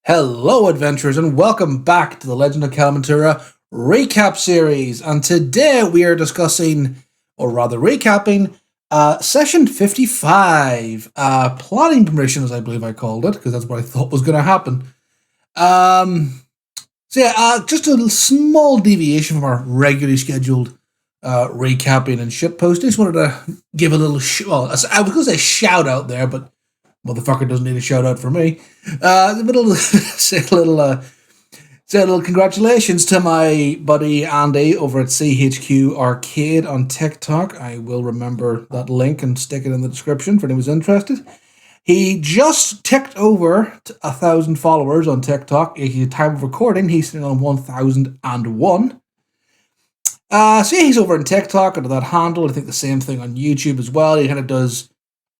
Hello, adventurers, and welcome back to the Legend of Kelamentura recap series. And today we are discussing, or rather recapping, session 55. Plotting permissions, I believe I called it, because that's what I thought was going to happen. Just a small deviation from our regularly scheduled recapping and shitposting. Just wanted to give a little, I was going to say shout out there, but motherfucker doesn't need a shout out for me. Say a little congratulations to my buddy Andy over at CHQ Arcade on TikTok. I will remember that link and stick it in the description for anyone who's interested. He just ticked over 1,000 followers on TikTok. At the time of recording, he's sitting on 1,001. He's over on TikTok under that handle. I think the same thing on YouTube as well. He kind of does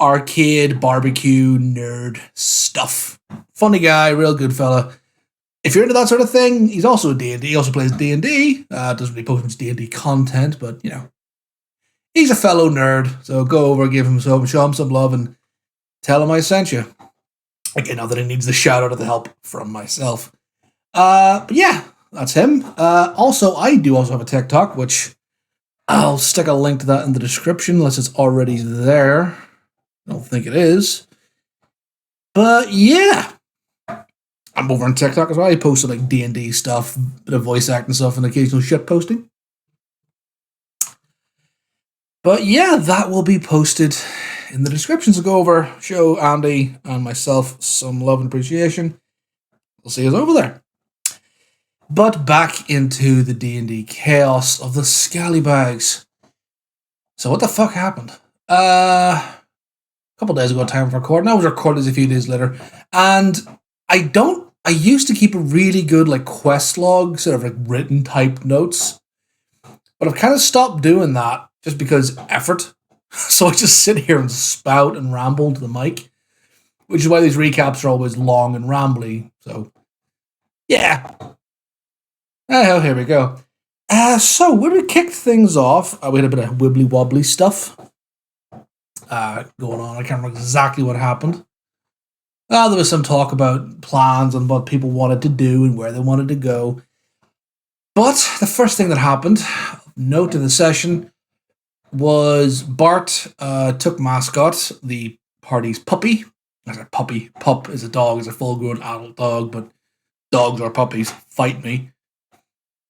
arcade, barbecue, nerd stuff. Funny guy, real good fella. If you're into that sort of thing, he's also a D&D. He also plays D&D. Doesn't really post much D&D content, but, he's a fellow nerd. So go over, show him some love, and tell him I sent you. Again, not that he needs the shout-out or the help from myself. But yeah, that's him. Also, I do also have a TikTok, which I'll stick a link to that in the description, unless it's already there. I don't think it is. But yeah. I'm over on TikTok as well. I posted like D&D stuff, bit of voice acting stuff, and occasional shit posting. But yeah, that will be posted in the description. So go over, show Andy and myself some love and appreciation. We'll see us over there. But back into the D&D chaos of the Scallybags. So what the fuck happened? Couple days ago, time for recording. I was recording this a few days later, and I used to keep a really good quest log, sort of written type notes, but I've kind of stopped doing that just because effort. So I just sit here and spout and ramble to the mic, which is why these recaps are always long and rambly. So yeah. Oh, here we go. So when we kicked things off, we had a bit of wibbly wobbly stuff going on. I can't remember exactly what happened. There was some talk about plans and what people wanted to do and where they wanted to go. But the first thing that happened, note in the session, was Bart took Mascot, the party's puppy. I said puppy. Pup is a dog, is a full-grown adult dog, but dogs or puppies, fight me.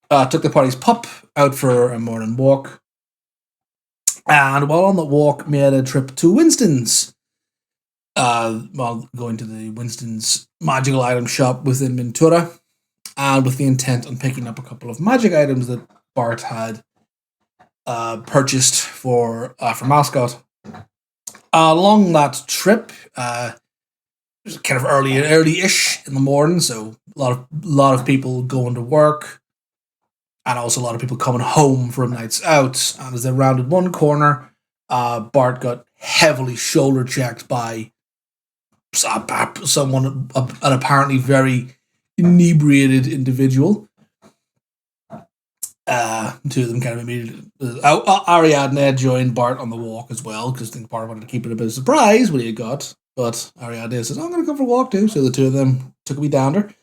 Took the party's pup out for a morning walk. And while on the walk, made a trip to Winston's. While going to the Winston's magical item shop within Mentura, and with the intent on picking up a couple of magic items that Bart had purchased for Mascot. Along that trip, it was kind of early-ish in the morning, so a lot of people going to work. And also a lot of people coming home from nights out. And as they rounded one corner, Bart got heavily shoulder checked by someone, an apparently very inebriated individual. Two of them kind of immediately. Ariadne joined Bart on the walk as well, because I think Bart wanted to keep it a bit of a surprise what he had got. But Ariadne says, I'm going to go for a walk too. So the two of them took a wee downer.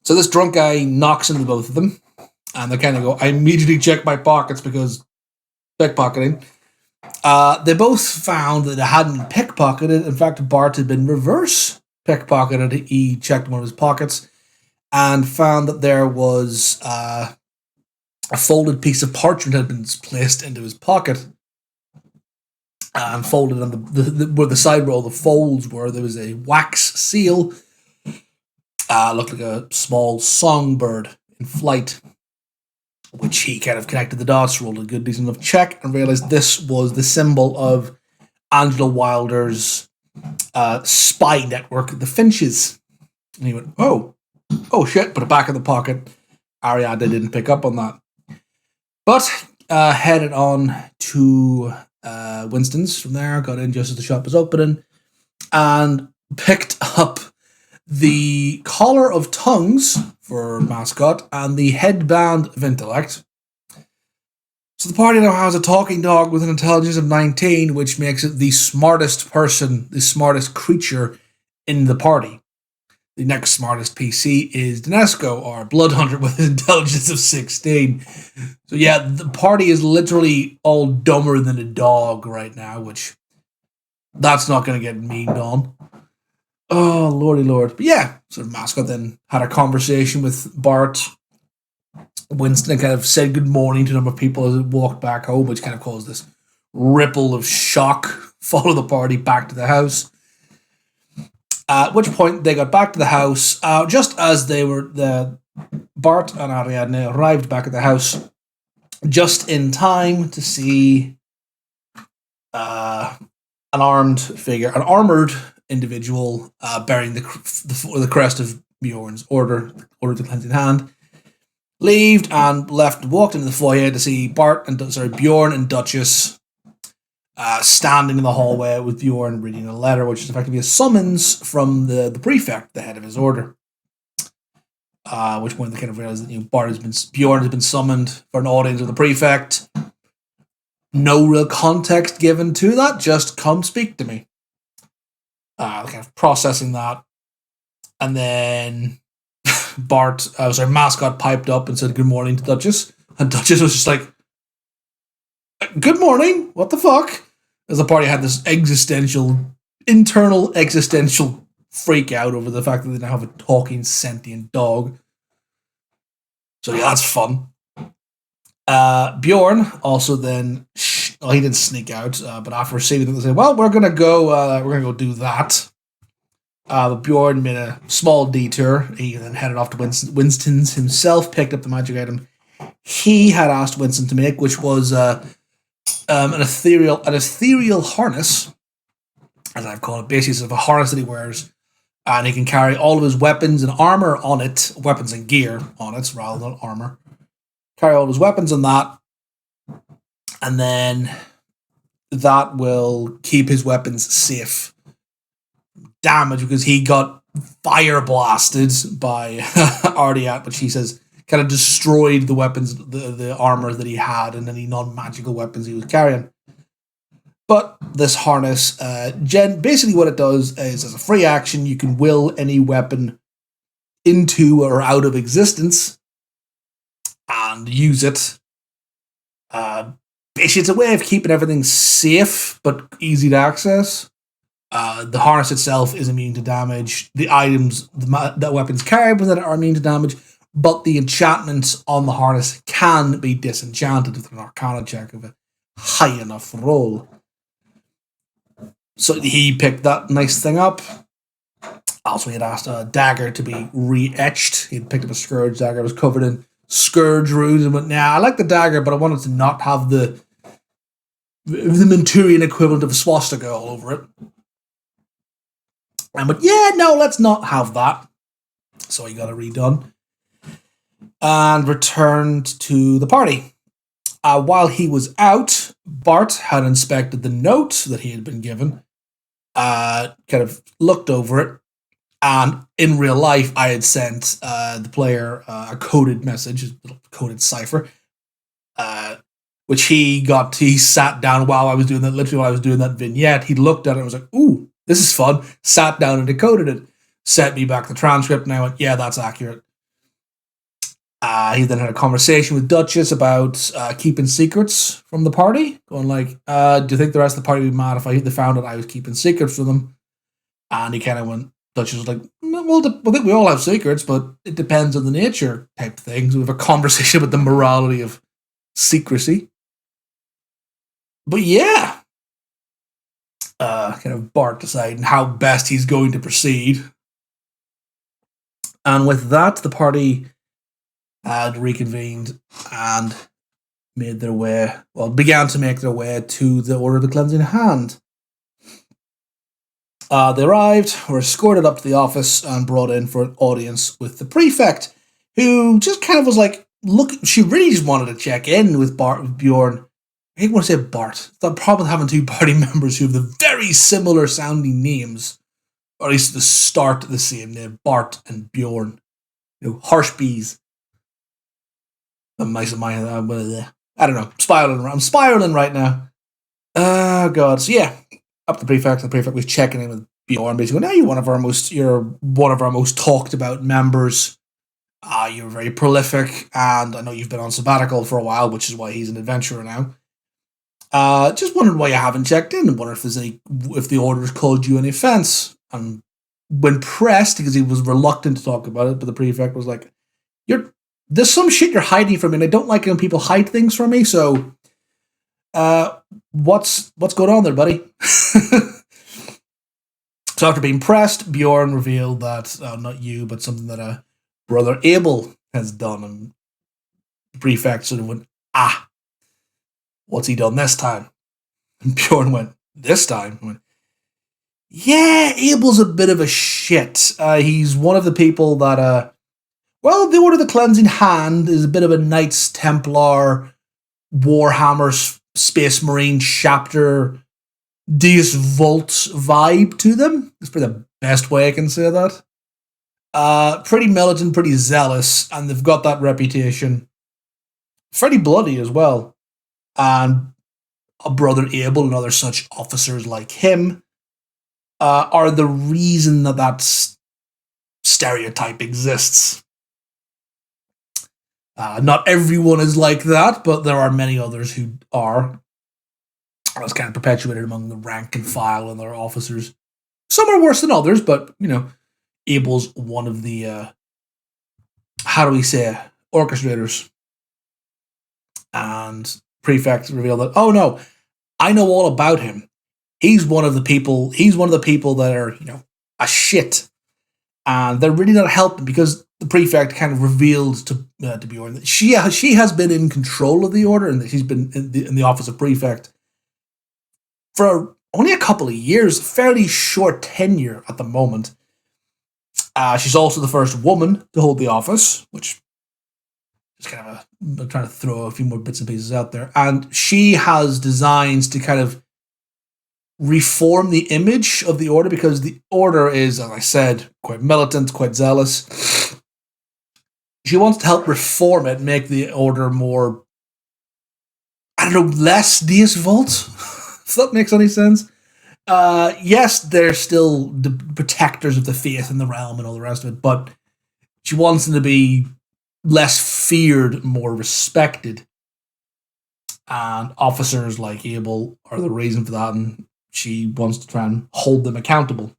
So this drunk guy knocks into both of them. And they kind of go, I immediately check my pockets because pickpocketing. They both found that they hadn't pickpocketed. In fact, Bart had been reverse pickpocketed. He checked one of his pockets and found that there was a folded piece of parchment had been placed into his pocket. And folded on where the side where all the folds were, there was a wax seal. Looked like a small songbird in flight, which he kind of connected the dots, rolled a good decent enough check, and realized this was the symbol of Angela Wilder's spy network, the Finches. And he went, oh shit, put it back in the pocket. Ariadne didn't pick up on that. But headed on to Winston's from there, got in just as the shop was opening, and picked up the collar of tongues for Mascot and the headband of intellect. So the party now has a talking dog with an intelligence of 19, which makes it the smartest person, the smartest creature in the party. The next smartest PC is Dinesco, our blood hunter with an intelligence of 16. So yeah, the party is literally all dumber than a dog right now, which that's not going to get memed on. Oh, lordy lord. But yeah, so the mascot then had a conversation with Bart. Winston kind of said good morning to a number of people as it walked back home, which kind of caused this ripple of shock, follow the party back to the house. At which point they got back to the house, just as Bart and Ariadne arrived back at the house, just in time to see an armored individual bearing the crest of Bjorn's order of the cleansing hand, walked into the foyer to see Bjorn and Duchess standing in the hallway with Bjorn reading a letter, which is effectively a summons from the prefect, the head of his order. Which point they kind of realize that Bjorn has been summoned for an audience with the prefect. No real context given to that, just come speak to me. Kind of processing that, and then Mascot piped up and said good morning to Duchess, and Duchess was just like, good morning, what the fuck? As the party had this internal existential freak out over the fact that they now have a talking sentient dog. So yeah, that's fun. Bjorn also then he didn't sneak out, but after receiving them, they said, "Well, we're gonna go do that." But Bjorn made a small detour. He then headed off to Winston's himself, picked up the magic item he had asked Winston to make, which was an ethereal harness, as I've called it. Basically, it's a harness that he wears, and he can carry all of his weapons and armor on it, weapons and gear on it, rather than armor. Carry all of his weapons on that, and then that will keep his weapons safe damage, because he got fire blasted by Ardiat, which he says kind of destroyed the weapons, the armor that he had, and any non-magical weapons he was carrying. But this harness, basically what it does is, as a free action, you can will any weapon into or out of existence and use it. Basically, it's a way of keeping everything safe but easy to access. The harness itself is immune to damage. The items that weapons carry with it are immune to damage, but the enchantments on the harness can be disenchanted with an Arcana check of a high enough roll. So he picked that nice thing up. Also, he had asked a dagger to be re-etched. He had picked up a Scourge dagger. It was covered in Scourge runes and went, I like the dagger, but I wanted to not have the Menturian equivalent of a swastika all over it. And but let's not have that. So he got it redone and returned to the party. While he was out, Bart had inspected the note that he had been given, kind of looked over it, and in real life, I had sent the player a coded message, a little coded cipher, which he sat down while I was doing that, literally while I was doing that vignette. He looked at it and was like, ooh, this is fun, sat down and decoded it, sent me back the transcript, and I went, yeah, that's accurate. He then had a conversation with Duchess about keeping secrets from the party, going like, do you think the rest of the party would be mad if they found out I was keeping secrets from them? And he kind of went, Duchess was like, well, I think we all have secrets, but it depends on the nature type thing. So we have a conversation about the morality of secrecy. But yeah, kind of Bart deciding how best he's going to proceed. And with that, the party had reconvened and began to make their way to the Order of the Cleansing Hand. They arrived, were escorted up to the office, and brought in for an audience with the prefect, who just kind of was like, she really just wanted to check in with Bjorn. I didn't want to say Bart. The problem with having two party members who have the very similar sounding names, or at least the start of the same name, Bart and Bjorn. Harsh bees. I'm nice at my, I don't know, I'm spiraling right now. Oh god, so yeah, up to the prefect was checking in with Bjorn basically, now you're one of our most talked about members. You're very prolific, and I know you've been on sabbatical for a while, which is why he's an adventurer now. Just wondering why you haven't checked in, and wonder if the orders caused you any offense. And when pressed, because he was reluctant to talk about it, but the prefect was like, there's some shit you're hiding from me, and I don't like when people hide things from me, so what's going on there, buddy?" So after being pressed, Bjorn revealed that, not you, but something that Brother Abel has done. And the prefect sort of went, what's he done this time? And Bjorn went, "This time?" I went, "Yeah, Abel's a bit of a shit. He's one of the people that, the Order of the Cleansing Hand is a bit of a Knights Templar, Warhammer, Space Marine chapter, Deus Vult vibe to them. That's probably the best way I can say that. Pretty militant, pretty zealous, and they've got that reputation. Fairly bloody as well. And a Brother Abel and other such officers like him are the reason that stereotype exists. Not everyone is like that, but there are many others who are. It's kind of perpetuated among the rank and file and their officers. Some are worse than others, but, Abel's one of the, orchestrators. And prefect revealed that, oh no, I know all about him. He's one of the people that are, a shit. And they're really not helping, because the prefect kind of revealed to Bjorn that she has been in control of the order, and that she's been in the office of prefect for only a couple of years, fairly short tenure at the moment. She's also the first woman to hold the office, which is kind of I'm trying to throw a few more bits and pieces out there. And she has designs to kind of reform the image of the order, because the order is, as I said, quite militant, quite zealous. She wants to help reform it, make the order more, less Deus Vult, if that makes any sense. Yes, they're still the protectors of the faith and the realm and all the rest of it, but she wants them to be less feared, more respected. And officers like Abel are the reason for that, and she wants to try and hold them accountable.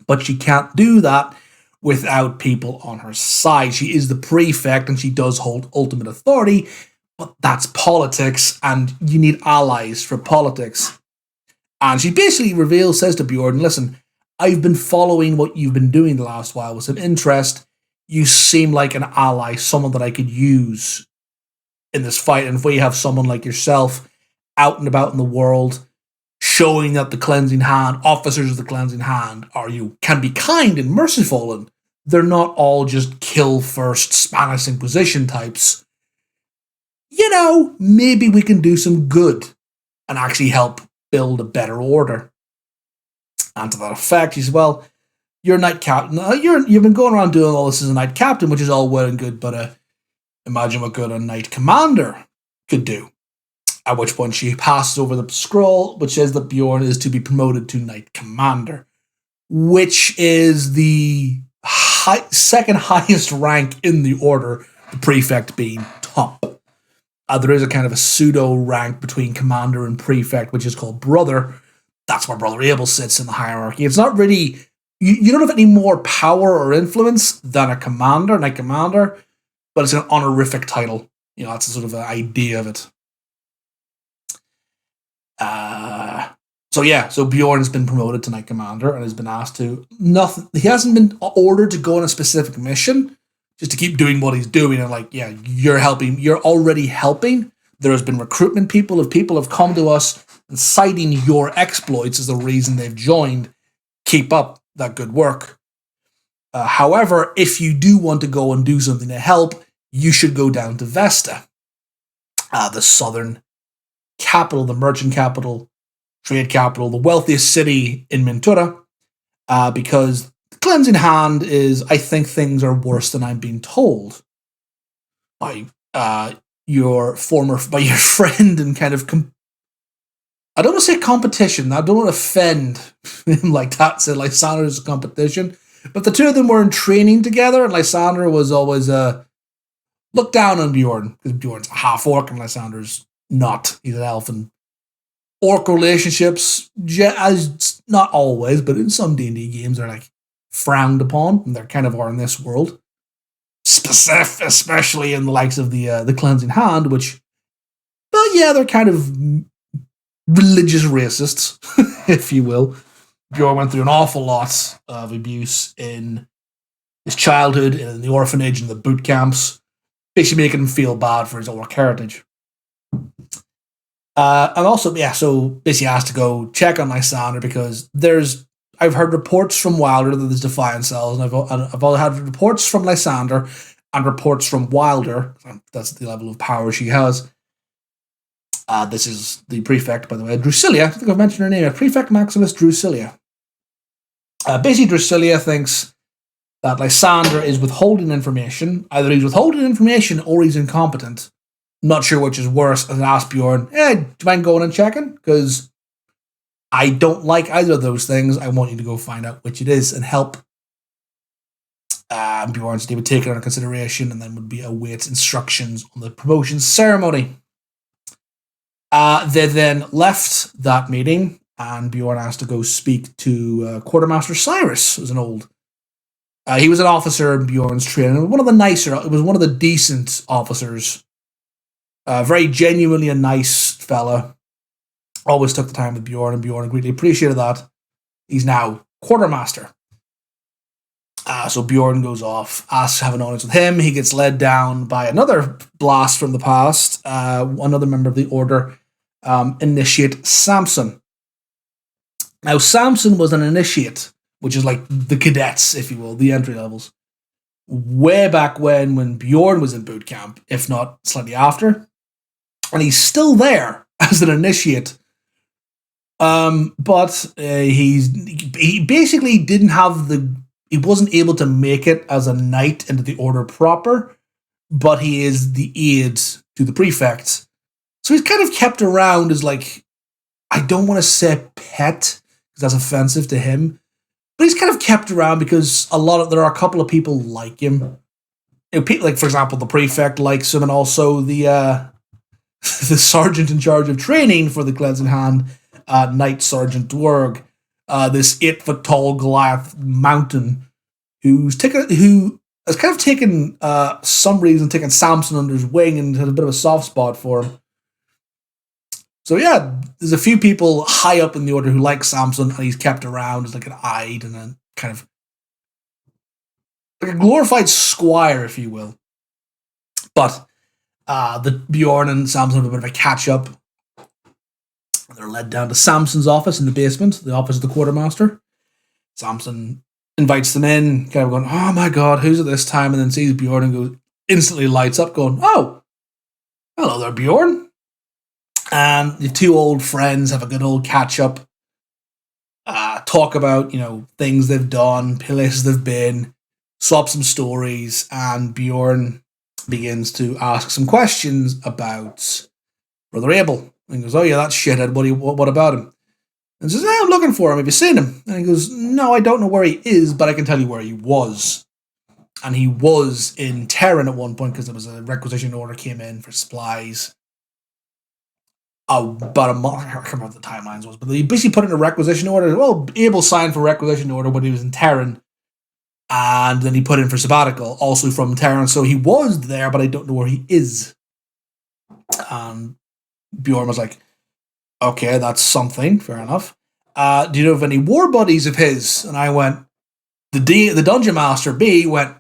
But she can't do that without people on her side. She is the prefect, and she does hold ultimate authority, but that's politics, and you need allies for politics. And she basically says to Bjorn, "Listen, I've been following what you've been doing the last while with some interest. You seem like an ally, someone that I could use in this fight. And if we have someone like yourself out and about in the world, showing that the Cleansing Hand, officers of the Cleansing Hand, can be kind and merciful, and they're not all just kill first Spanish Inquisition types, maybe we can do some good and actually help build a better order." And to that effect, he says, "Well, you're a knight captain. You've been going around doing all this as a knight captain, which is all well and good, but imagine what good a knight commander could do." At which point she passes over the scroll, which says that Bjorn is to be promoted to knight commander, which is the second highest rank in the order, the prefect being top. There is a kind of a pseudo rank between commander and prefect, which is called brother. That's where Brother Abel sits in the hierarchy. It's not really, you don't have any more power or influence than a commander, knight commander, but it's an honorific title. That's the sort of idea of it. So Bjorn's been promoted to knight commander and has been asked to he hasn't been ordered to go on a specific mission, just to keep doing what he's doing. And you're helping, you're already helping. There has been recruitment people have come to us and citing your exploits as the reason they've joined. Keep up that good work. However, if you do want to go and do something to help, you should go down to Vesta, the southern capital, the merchant capital, trade capital, the wealthiest city in Mentura, because the Cleansing Hand is, I think things are worse than I'm being told by your friend and kind of I don't want to say competition. I don't want to offend him like that. Said Lysander's competition, but the two of them were in training together, and Lysander was always looked down on Bjorn because Bjorn's a half orc and Lysander's not. He's an elf, and orc relationships, as not always, but in some D&D games, are like frowned upon, and they kind of are in this world. Especially in the likes of the Cleansing Hand, which, well, yeah, they're kind of religious racists, if you will. Bjorn went through an awful lot of abuse in his childhood, in the orphanage, and the boot camps, basically making him feel bad for his orc heritage. And also, yeah, so basically asked to go check on Lysander because I've heard reports from Wilder that there's Defiant cells, and I've all had reports from Lysander and reports from Wilder. That's the level of power she has. This is the prefect, by the way, Drusilla. I think I've mentioned her name. Prefect Maximus Drusilla. Basically, Drusilla thinks that Lysander is withholding information. Either he's withholding information or he's incompetent. Not sure which is worse. And asked Bjorn, do you mind going and checking? Because I don't like either of those things. I want you to go find out which it is and help. Bjorn said he would take it under consideration and then would await instructions on the promotion ceremony. They then left that meeting, and Bjorn asked to go speak to Quartermaster Cyrus, who was an old. He was an officer in Bjorn's training, one of the nicer. It was one of the decent officers. Very genuinely a nice fella. Always took the time with Bjorn, and Bjorn greatly appreciated that. He's now Quartermaster. So Bjorn goes off, asks to have an audience with him. He gets led down by another blast from the past, another member of the Order, Initiate Samson. Now, Samson was an initiate, which is like the cadets, if you will, the entry levels. Way back when Bjorn was in boot camp, if not slightly after. And he's still there as an initiate. But he basically didn't have he wasn't able to make it as a knight into the Order proper, but he is the aide to the prefect. So he's kind of kept around as like, I don't want to say pet, because that's offensive to him, but he's kind of kept around because there are a couple of people like him. Like, for example, the prefect likes him, and also the sergeant in charge of training for the Cleansing Hand, Knight Sergeant Dwerg, this 8-foot tall Goliath mountain, who has kind of taken Samson under his wing and had a bit of a soft spot for him. So yeah, there's a few people high up in the Order who like Samson, and he's kept around as like an eyed and a kind of like a glorified squire, if you will. But the Bjorn and Samson have a bit of a catch up. They're led down to Samson's office in the basement, the office of the Quartermaster. Samson invites them in, kind of going, "Oh my god, who's at this time?" And then sees Bjorn and instantly lights up, going, "Oh, hello there, Bjorn." And the two old friends have a good old catch up, talk about things they've done, places they've been, swap some stories, and Bjorn begins to ask some questions about Brother Abel. And he goes, "Oh yeah, that shithead. What about him?" And says, "I'm looking for him. Have you seen him?" And he goes, "No, I don't know where he is, but I can tell you where he was." And he was in Terran at one point because there was a requisition order came in for supplies. About a month, I can't remember what the timelines was, but he basically put in a requisition order. Well, Abel signed for requisition order when he was in Terran, and then he put in for sabbatical, also from Terran. So he was there, but I don't know where he is. And Bjorn was like, "Okay, that's something. Fair enough. Do you know of any war buddies of his?" And I went, the Dungeon Master B went,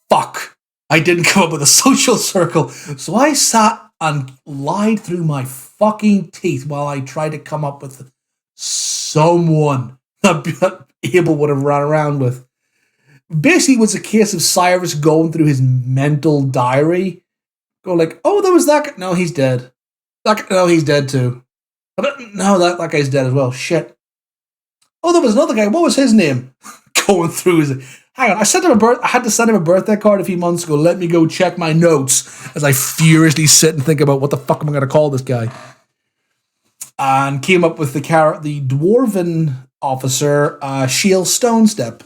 "Fuck, I didn't come up with a social circle." So I sat and lied through my fucking teeth while I tried to come up with someone that Abel would have run around with. Basically, it was a case of Cyrus going through his mental diary, going like, "Oh, there was that guy. No, he's dead. No, he's dead too. No, that guy's dead as well. Shit. Oh, there was another guy. What was his name?" Going through his... Hang on, I had to send him a birthday card a few months ago. Let me go check my notes as I furiously sit and think about what the fuck am I going to call this guy. and came up with the dwarven officer, Shiel Stonestep.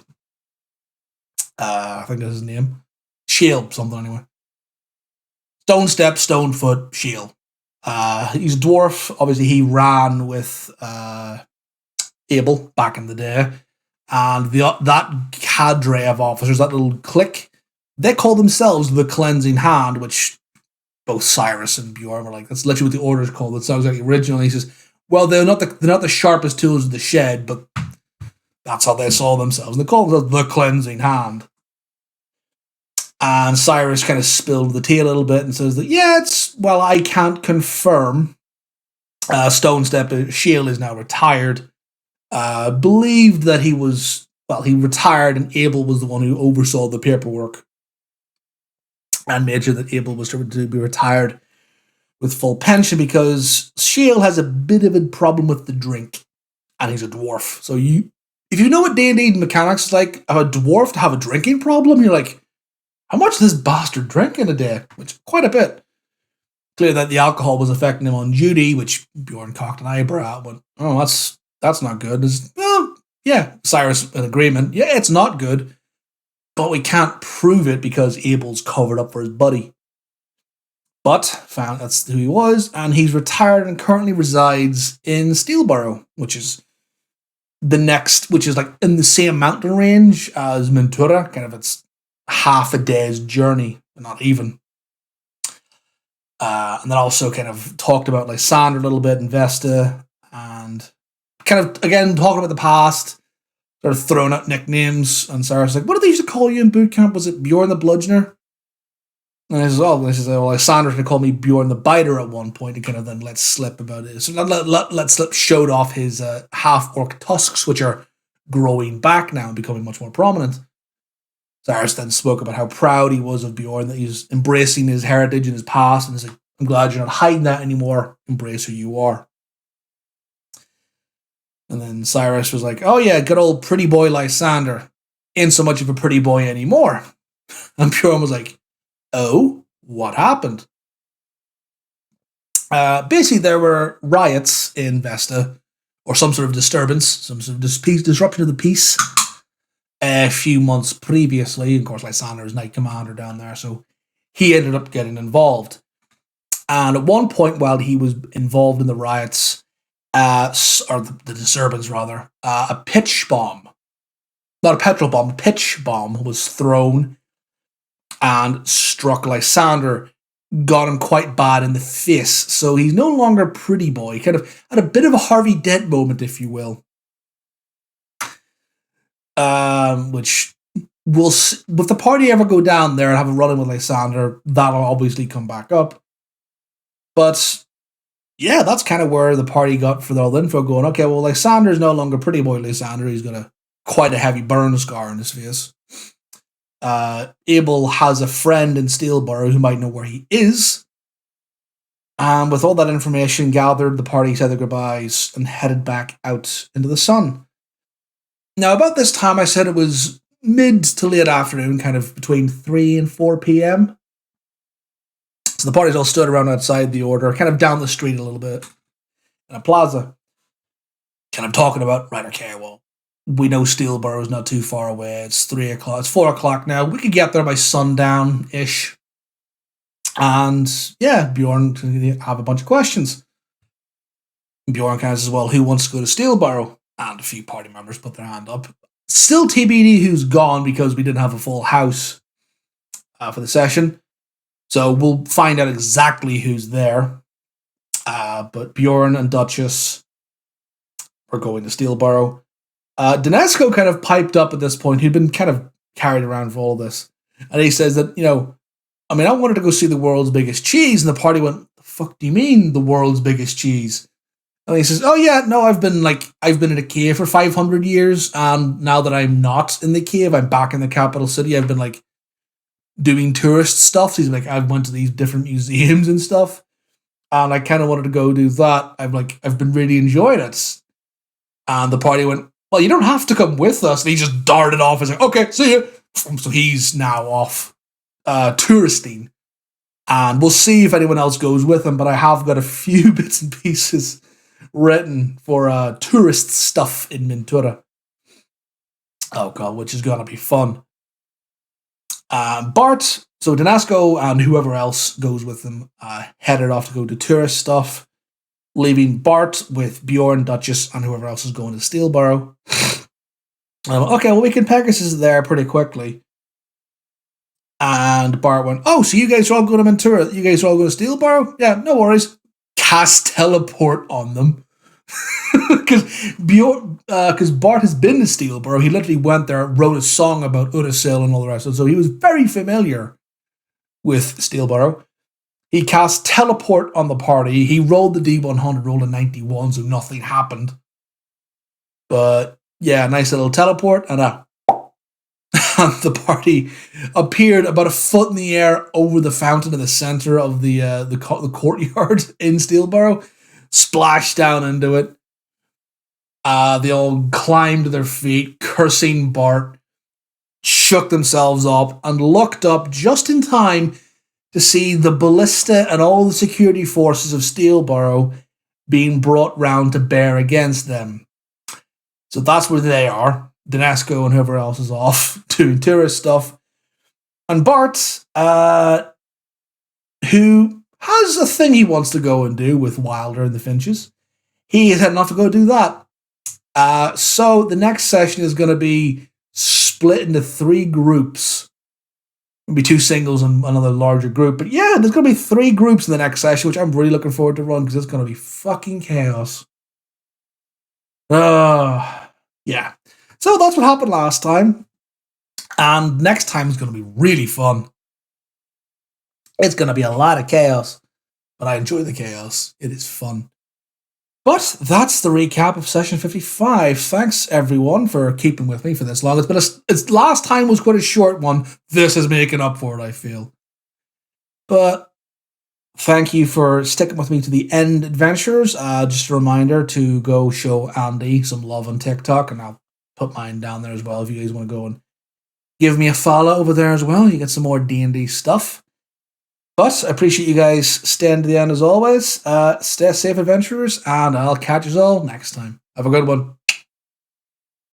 I think that's his name. Shiel something anyway. Stonestep, Stonefoot, Shiel. He's a dwarf. Obviously, he ran with Abel back in the day, and that cadre of officers, that little clique, they call themselves the Cleansing Hand, which both Cyrus and Bjorn were like, that's literally what the order's called. It sounds like the original. He says, well, they're not the sharpest tools in the shed, but that's how they saw themselves. And they call themselves the Cleansing Hand. And Cyrus kind of spilled the tea a little bit and says that, I can't confirm. Stonestep, Shiel is now retired. Believed that he retired and Abel was the one who oversaw the paperwork and made sure that Abel was to be retired with full pension, because Shiel has a bit of a problem with the drink, and he's a dwarf. So if you know what D&D mechanics is like, a dwarf to have a drinking problem, you're like, how much does this bastard drink in a day? Which, quite a bit. Clear that the alcohol was affecting him on duty, which Bjorn cocked an eyebrow at. Went, oh, that's not good. Cyrus in agreement. Yeah, it's not good, but we can't prove it because Abel's covered up for his buddy. But found that's who he was, and he's retired and currently resides in Steelborough, which is like in the same mountain range as Mentura. Kind of, it's half a day's journey, not even. And then also kind of talked about Lysander a little bit in Vesta, and kind of again talking about the past, sort of throwing out nicknames. And Sarah's like, what did they used to call you in boot camp? Was it Bjorn the Bludgeoner? And I says, Lysander's going to call me Bjorn the Biter at one point, and kind of then let slip about it. So let slip showed off his half-orc tusks, which are growing back now and becoming much more prominent. Cyrus then spoke about how proud he was of Bjorn, that he's embracing his heritage and his past, and he's like, I'm glad you're not hiding that anymore. Embrace who you are. And then Cyrus was like, oh yeah, good old pretty boy Lysander. Ain't so much of a pretty boy anymore. And Bjorn was like, oh, what happened? Basically, there were riots in Vesta, or some sort of disturbance, some sort of disruption of the peace a few months previously. Of course, Lysander is Knight Commander down there, so he ended up getting involved. And at one point, while he was involved in the riots, or the disturbance rather, a pitch bomb, not a petrol bomb, a pitch bomb was thrown and struck Lysander, got him quite bad in the face. So he's no longer a pretty boy. Kind of had a bit of a Harvey Dent moment, if you will. Which will, if the party ever go down there and have a run-in with Lysander, that'll obviously come back up. But yeah, that's kind of where the party got for all the info, going, okay, well, Lysander's no longer pretty boy Lysander. He's got quite a heavy burn scar on his face. Abel has a friend in Steelborough who might know where he is. And with all that information gathered, the party said their goodbyes and headed back out into the sun. Now, about this time, I said it was mid to late afternoon, kind of between 3 and 4 p.m. So the parties all stood around outside the order, kind of down the street a little bit, in a plaza. Kind of talking about, right, okay, well, we know Steelborough is not too far away. It's 3 o'clock. It's 4 o'clock now. We could get there by sundown-ish. And yeah, Bjorn can have a bunch of questions. Bjorn kind of says, well, who wants to go to Steelborough? And a few party members put their hand up. Still TBD who's gone, because we didn't have a full house for the session. So we'll find out exactly who's there. But Bjorn and Duchess are going to Steelborough. Dinesco kind of piped up at this point. He'd been kind of carried around for all this. And he says that, I wanted to go see the world's biggest cheese. And the party went, the fuck do you mean the world's biggest cheese? And he says, oh yeah, no, I've been in a cave for 500 years. And now that I'm not in the cave, I'm back in the capital city. I've been doing tourist stuff. So he's like, I've went to these different museums and stuff. And I kind of wanted to go do that. I've been really enjoying it. And the party went, well, you don't have to come with us. And he just darted off and said, okay, see you. So he's now off touristing. And we'll see if anyone else goes with him. But I have got a few bits and pieces written for tourist stuff in Ventura. Oh god, which is gonna be fun. Bart, so Danasco and whoever else goes with them headed off to go do tourist stuff, leaving Bart with Bjorn, Duchess, and whoever else is going to Steelborough. Okay, well, we can Pegasus there pretty quickly. And Bart went, oh, so you guys are all going to Ventura? You guys are all going to Steelborough? Yeah, no worries. Cast teleport on them. Because Bart has been to Steelborough. He literally went there, wrote a song about Udacil and all the rest of it. So he was very familiar with Steelborough. He cast teleport on the party. He rolled the D100, rolled a 91, so nothing happened. But yeah, nice little teleport, and the party appeared about a foot in the air over the fountain in the center of the courtyard in Steelborough, splashed down into it. They all climbed to their feet, cursing Bart, shook themselves up, and looked up just in time to see the ballista and all the security forces of Steelborough being brought round to bear against them. So that's where they are. Danasco and whoever else is off doing tourist stuff. And Bart, who has a thing he wants to go and do with Wilder and the Finches, he is heading off to go do that. So the next session is going to be split into 3 groups. It'll be 2 singles and another larger group. But yeah, there's going to be 3 groups in the next session, which I'm really looking forward to run because it's going to be fucking chaos. Yeah. So that's what happened last time. And next time is going to be really fun. It's going to be a lot of chaos. But I enjoy the chaos. It is fun. But that's the recap of session 55. Thanks everyone for keeping with me for this long. It's last time was quite a short one. This is making up for it, I feel. But thank you for sticking with me to the end, adventurers. Just a reminder to go show Andy some love on TikTok, and I'll put mine down there as well if you guys want to go and give me a follow over there as well. You get some more D&D stuff. But I appreciate you guys staying to the end as always. Stay safe, adventurers, and I'll catch you all next time. Have a good one.